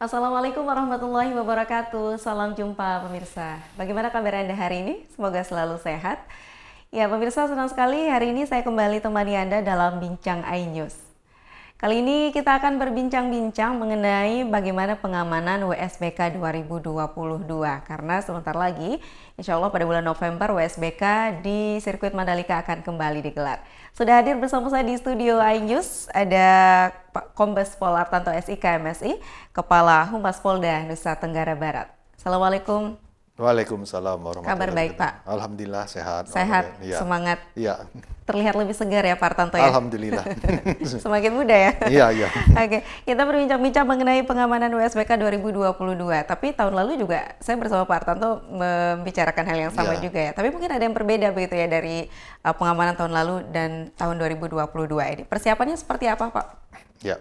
Assalamualaikum warahmatullahi wabarakatuh. Salam jumpa pemirsa. Bagaimana kabar Anda hari ini? Semoga selalu sehat. Ya pemirsa, senang sekali hari ini saya kembali temani Anda dalam Bincang iNews. Kali ini kita akan berbincang-bincang mengenai bagaimana pengamanan WSBK 2022. Karena sebentar lagi, insya Allah pada bulan November WSBK di sirkuit Mandalika akan kembali digelar. Sudah hadir bersama saya di studio iNews, ada Pak Kombes Pol Artanto SIK MSI, Kepala Humas Polda Nusa Tenggara Barat. Assalamualaikum. Waalaikumsalam warahmatullahi Kabar baik, wabarakatuh. Pak? Alhamdulillah sehat. Sehat, Ya. semangat. Iya. Terlihat lebih segar ya Pak Artanto ya? Alhamdulillah. Semakin muda ya? Iya, iya. Oke, kita berbincang-bincang mengenai pengamanan WSBK 2022. Tapi tahun lalu juga saya bersama Pak Artanto membicarakan hal yang sama juga ya. Tapi mungkin ada yang berbeda begitu ya dari pengamanan tahun lalu dan tahun 2022 ini. Persiapannya seperti apa Pak? Ya.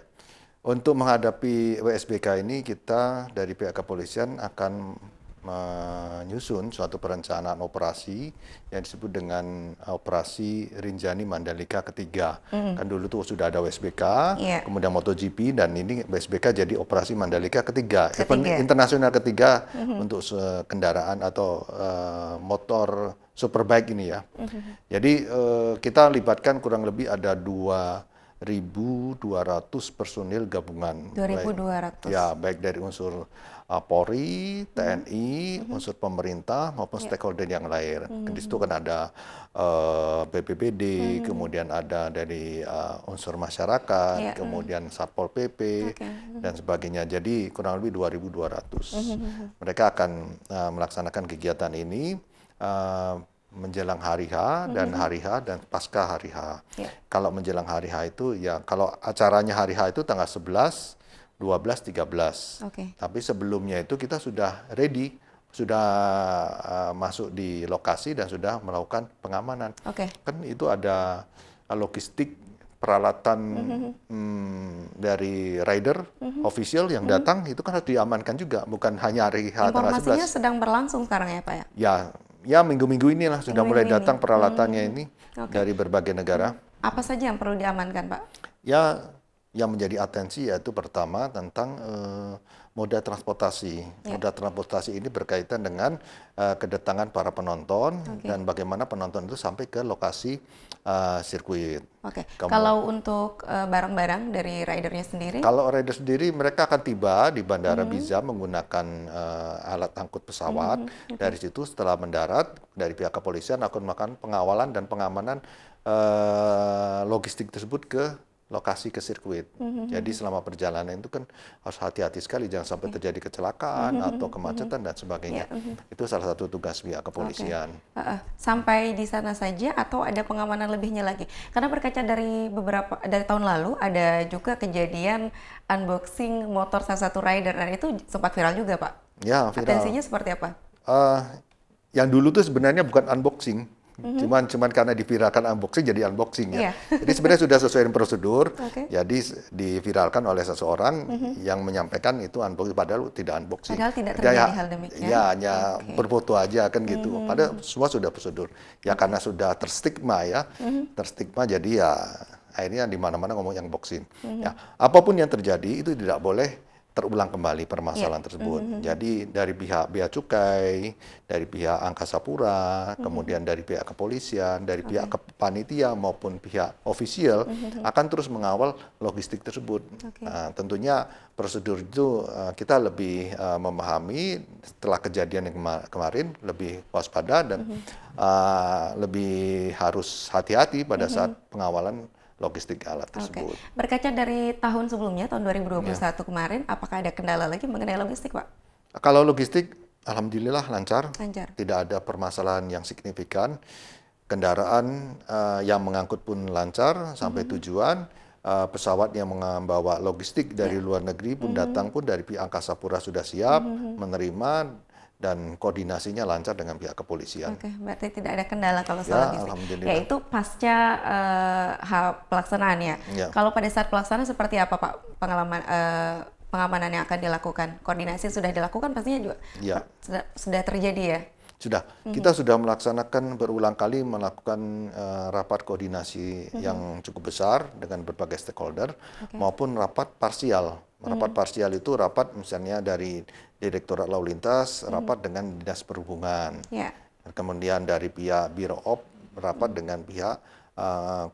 Untuk menghadapi WSBK ini kita dari pihak kepolisian akan menyusun suatu perencanaan operasi yang disebut dengan operasi Rinjani Mandalika ketiga. Kan dulu tuh sudah ada WSBK, kemudian MotoGP, dan ini WSBK jadi operasi Mandalika ketiga. Event internasional ketiga untuk kendaraan atau motor superbike ini ya. Jadi kita libatkan kurang lebih ada 2.200 personil gabungan. 2.200. Ya, baik dari unsur Polri, TNI, unsur pemerintah maupun stakeholder yang lain. Di situ kan ada BPBD, kemudian ada dari unsur masyarakat, kemudian Satpol PP dan sebagainya. Jadi kurang lebih 2.200. Mereka akan melaksanakan kegiatan ini menjelang hari H dan hari H dan pasca hari H. Kalau menjelang hari H itu ya, kalau acaranya hari H itu tanggal 11, 12, 13. Tapi sebelumnya itu kita sudah ready, sudah masuk di lokasi dan sudah melakukan pengamanan. Kan itu ada logistik peralatan dari rider official yang datang, itu kan harus diamankan juga, bukan hanya hari H tanggal 11. Informasinya sedang berlangsung sekarang ya Pak ya? Ya minggu-minggu inilah sudah mulai datang peralatannya ini dari berbagai negara. Apa saja yang perlu diamankan Pak? Ya, yang menjadi atensi yaitu pertama tentang moda transportasi. Moda transportasi ini berkaitan dengan kedatangan para penonton dan bagaimana penonton itu sampai ke lokasi sirkuit. Kalau untuk barang-barang dari ridernya sendiri? Kalau rider sendiri, mereka akan tiba di Bandara Bizam menggunakan alat angkut pesawat. Dari situ setelah mendarat, dari pihak kepolisian akan melakukan pengawalan dan pengamanan logistik tersebut ke lokasi ke sirkuit. Jadi selama perjalanan itu kan harus hati-hati sekali, jangan sampai terjadi kecelakaan atau kemacetan dan sebagainya. Itu salah satu tugas pihak kepolisian. Sampai di sana saja atau ada pengamanan lebihnya lagi? Karena berkaca dari dari tahun lalu ada juga kejadian unboxing motor salah satu rider dan itu sempat viral juga Pak. Ya, viral. Atensinya seperti apa? Yang dulu tuh sebenarnya bukan unboxing. Cuman karena diviralkan unboxing jadi unboxing ya. Jadi sebenarnya sudah sesuai dengan prosedur. Jadi diviralkan oleh seseorang yang menyampaikan itu unboxing, padahal tidak unboxing. Padahal tidak terjadi hal demikian. Ya, hanya berfoto aja kan gitu. Padahal semua sudah prosedur. Ya karena sudah terstigma ya. Terstigma jadi ya akhirnya di mana-mana ngomong unboxing. Ya, apapun yang terjadi itu tidak boleh terulang kembali permasalahan tersebut. Jadi dari pihak Bea Cukai, dari pihak Angkasa Pura, kemudian dari pihak kepolisian, dari pihak panitia maupun pihak ofisial akan terus mengawal logistik tersebut. Nah, tentunya prosedur itu kita lebih memahami setelah kejadian yang kemarin, lebih waspada dan lebih harus hati-hati pada saat pengawalan logistik alat tersebut. Berkaca dari tahun sebelumnya, tahun 2021 kemarin, apakah ada kendala lagi mengenai logistik, Pak? Kalau logistik, alhamdulillah lancar. Lancar. Tidak ada permasalahan yang signifikan. Kendaraan yang mengangkut pun lancar sampai tujuan. Pesawat yang membawa logistik dari luar negeri pun datang pun dari pihak Angkasa Pura sudah siap menerima. Dan koordinasinya lancar dengan pihak kepolisian. Berarti tidak ada kendala kalau soal logistik. Alhamdulillah. Yaitu pasca pelaksanaannya. Kalau pada saat pelaksanaan seperti apa Pak pengamanan yang akan dilakukan? Koordinasi sudah dilakukan pastinya juga sudah terjadi ya? Sudah, kita sudah melaksanakan berulang kali melakukan rapat koordinasi yang cukup besar dengan berbagai stakeholder maupun rapat parsial. Rapat parsial itu rapat misalnya dari Direktorat Lalu Lintas, rapat dengan Dinas Perhubungan. Ya. Kemudian dari pihak Biro Op rapat dengan pihak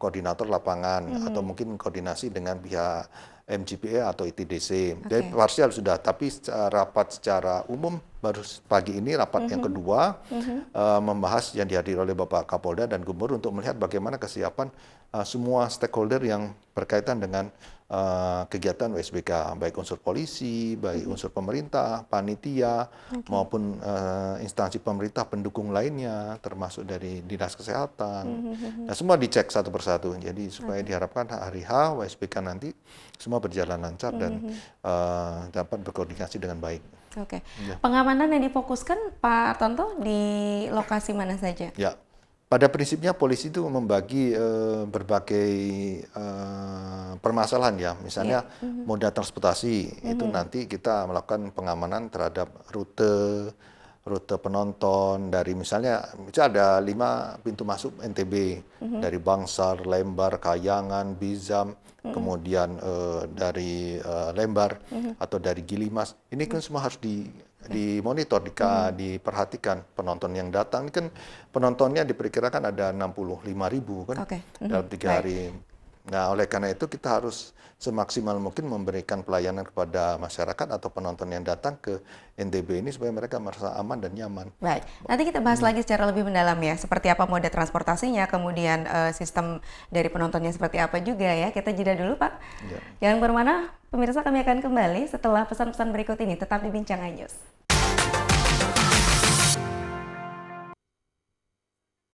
koordinator lapangan atau mungkin koordinasi dengan pihak MGPA atau ITDC. Jadi parsial sudah, tapi rapat secara umum baru pagi ini rapat yang kedua membahas yang dihadiri oleh Bapak Kapolda dan Gubernur untuk melihat bagaimana kesiapan semua stakeholder yang berkaitan dengan kegiatan USBK, baik unsur polisi, baik unsur pemerintah, panitia, maupun instansi pemerintah pendukung lainnya, termasuk dari Dinas Kesehatan. Nah, semua dicek satu persatu. Jadi supaya diharapkan hari H USBK nanti semua berjalan lancar dan dapat berkoordinasi dengan baik. Oke. Pengamanan yang difokuskan Pak Tonto di lokasi mana saja? Ya. Pada prinsipnya polisi itu membagi berbagai permasalahan ya, misalnya moda transportasi itu nanti kita melakukan pengamanan terhadap rute penonton dari misalnya ada 5 pintu masuk NTB dari Bangsar, Lembar, Kayangan, Bizam, kemudian dari Lembar atau dari Gilimas. Ini kan semua harus dimonitor, diperhatikan penonton yang datang. Ini kan penontonnya diperkirakan ada 65.000 kan dalam 3 hari. Nah, oleh karena itu kita harus semaksimal mungkin memberikan pelayanan kepada masyarakat atau penonton yang datang ke NTB ini supaya mereka merasa aman dan nyaman. Baik, nanti kita bahas lagi secara lebih mendalam ya, seperti apa moda transportasinya, kemudian sistem dari penontonnya seperti apa juga ya. Kita jeda dulu Pak. Jangan kemana-mana, pemirsa, kami akan kembali setelah pesan-pesan berikut ini. Tetap di Bincang iNews.